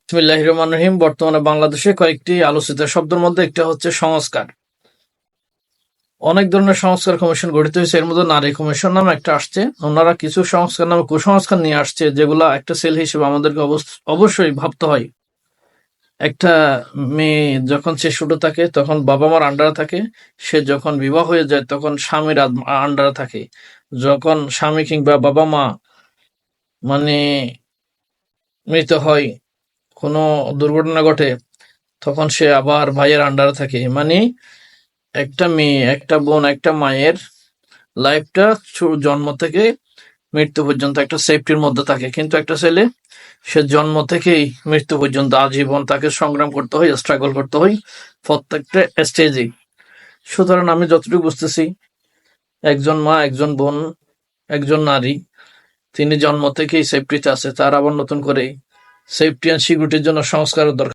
বিসমিল্লাহির রহমানির রহিম। বর্তমানে বাংলাদেশে কয়েকটি আলোচিত শব্দের মধ্যে একটা হচ্ছে সংস্কার। অনেক ধরনের সংস্কার কমিশন গঠিত হয়েছে, এর মধ্যে নারী কমিশন নামে একটা আসছে। ওনারা কিছু সংস্কার নামে কুসংস্কার নিয়ে আসছে, যেগুলা একটা ছেলে হিসেবে আমাদেরকে অবশ্যই ভাবতে হয়। একটা মেয়ে যখন সে ছোট থাকে তখন বাবা মার আন্ডারে থাকে, সে যখন বিবাহ হয়ে যায় তখন স্বামীর আন্ডারে থাকে। যখন স্বামী কিংবা বাবা মা মানে মৃত হয়, কোনো দুর্ঘটনা ঘটে, তখন সে আবার ভাইয়ের আন্ডারে থাকে। মানে একটা মেয়ে, একটা বোন, একটা মায়ের লাইফটা জন্ম থেকে মৃত্যু পর্যন্ত একটা সেফটির মধ্যে থাকে। কিন্তু একটা ছেলে, সে জন্ম থেকেই মৃত্যু পর্যন্ত আজীবন তাকে সংগ্রাম করতে হয়, স্ট্রাগল করতে হয় প্রত্যেকটা স্টেজেই। সুতরাং আমি যতটুকু বুঝতেছি, একজন মা, একজন বোন, একজন নারী, তিনি জন্ম থেকেই সেফটিতে আছে, তার আবার নতুন করে সেফটি অ্যান্ড সিকিউরিটির জন্য সংস্কারের দরকার।